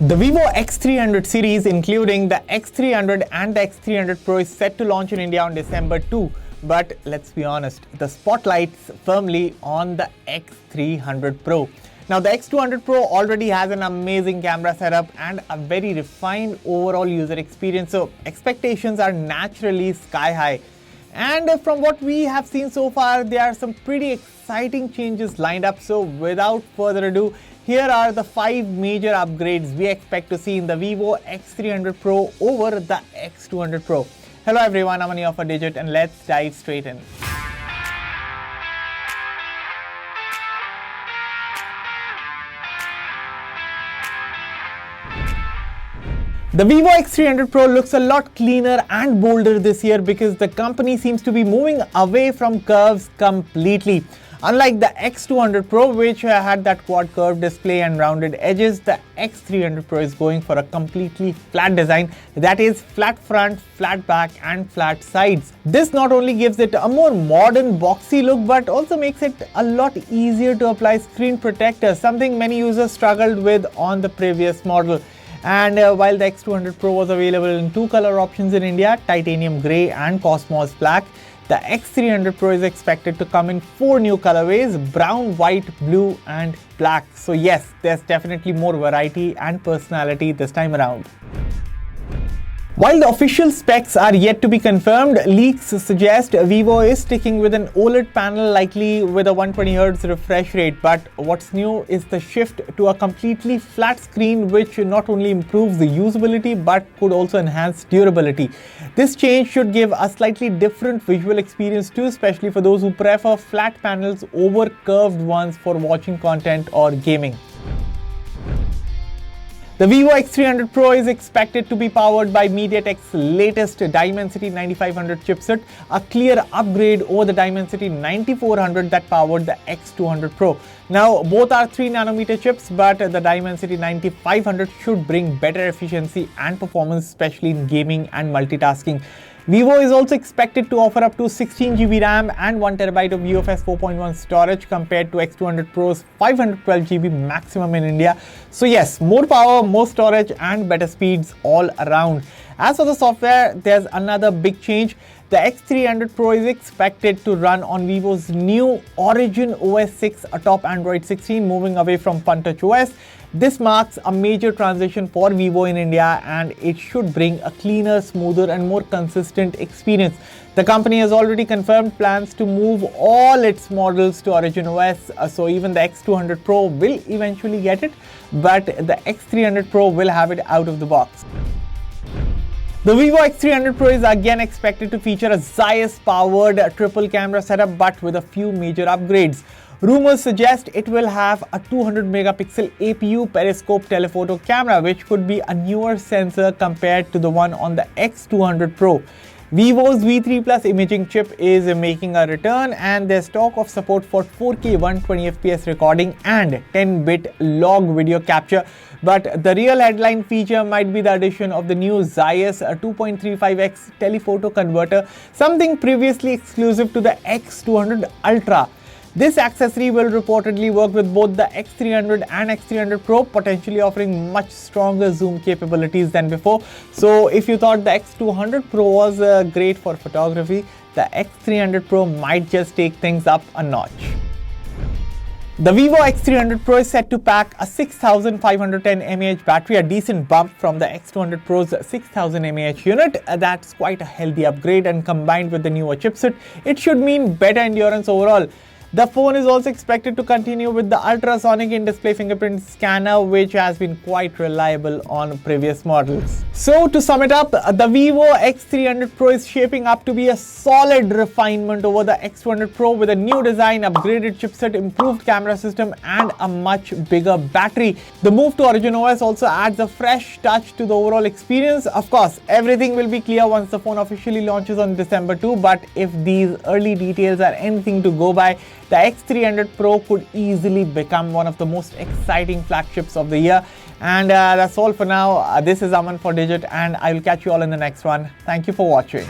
The Vivo X300 series, including the X300 and the X300 Pro, is set to launch in India on December 2. But let's be honest, the spotlight's firmly on the X300 Pro. Now, the X200 Pro already has an amazing camera setup and a very refined overall user experience, so expectations are naturally sky high. And from what we have seen so far, there are some pretty exciting changes lined up. So without further ado, here are the 5 major upgrades we expect to see in the Vivo X300 Pro over the X200 Pro. Hello everyone, I'm Mani of Digit and let's dive straight in. The Vivo X300 Pro looks a lot cleaner and bolder this year because the company seems to be moving away from curves completely. Unlike the X200 Pro, which had that quad curved display and rounded edges, the X300 Pro is going for a completely flat design, that is flat front, flat back and flat sides. This not only gives it a more modern boxy look but also makes it a lot easier to apply screen protectors, something many users struggled with on the previous model. And while the X200 Pro was available in 2 color options in India, titanium grey and cosmos black, the X300 Pro is expected to come in 4 new colorways: brown, white, blue and black. So yes, there's definitely more variety and personality this time around. While the official specs are yet to be confirmed, leaks suggest Vivo is sticking with an OLED panel, likely with a 120Hz refresh rate. But what's new is the shift to a completely flat screen, which not only improves the usability but could also enhance durability. This change should give a slightly different visual experience too, especially for those who prefer flat panels over curved ones for watching content or gaming. The Vivo X300 Pro is expected to be powered by MediaTek's latest Dimensity 9500 chipset, a clear upgrade over the Dimensity 9400 that powered the X200 Pro. Now, both are 3nm chips, but the Dimensity 9500 should bring better efficiency and performance, especially in gaming and multitasking. Vivo is also expected to offer up to 16GB RAM and 1TB of UFS 4.1 storage compared to X200 Pro's 512GB maximum in India. So yes, more power, more storage and better speeds all around. As for the software, there's another big change. The X300 Pro is expected to run on Vivo's new Origin OS 6 atop Android 16, moving away from FunTouch OS. This marks a major transition for Vivo in India and it should bring a cleaner, smoother and more consistent experience. The company has already confirmed plans to move all its models to Origin OS, so even the X200 Pro will eventually get it, but the X300 Pro will have it out of the box. The Vivo X300 Pro is again expected to feature a Zeiss-powered triple camera setup but with a few major upgrades. Rumors suggest it will have a 200MP APU periscope telephoto camera, which could be a newer sensor compared to the one on the X200 Pro. Vivo's V3 Plus imaging chip is making a return and there's talk of support for 4K 120fps recording and 10-bit log video capture. But the real headline feature might be the addition of the new Zeiss 2.35x telephoto converter, something previously exclusive to the X200 Ultra. This accessory will reportedly work with both the X300 and X300 Pro, potentially offering much stronger zoom capabilities than before. So if you thought the X200 Pro was great for photography, the X300 Pro might just take things up a notch. The Vivo X300 Pro is set to pack a 6510 mAh battery, a decent bump from the X200 Pro's 6000 mAh unit. That's quite a healthy upgrade, and combined with the newer chipset, it should mean better endurance overall. The phone is also expected to continue with the ultrasonic in-display fingerprint scanner, which has been quite reliable on previous models. So to sum it up, the Vivo X300 Pro is shaping up to be a solid refinement over the X200 Pro with a new design, upgraded chipset, improved camera system and a much bigger battery. The move to Origin OS also adds a fresh touch to the overall experience. Of course, everything will be clear once the phone officially launches on December 2, but if these early details are anything to go by, the X300 Pro could easily become one of the most exciting flagships of the year. And that's all for now. This is Aman for Digit and I will catch you all in the next one. Thank you for watching.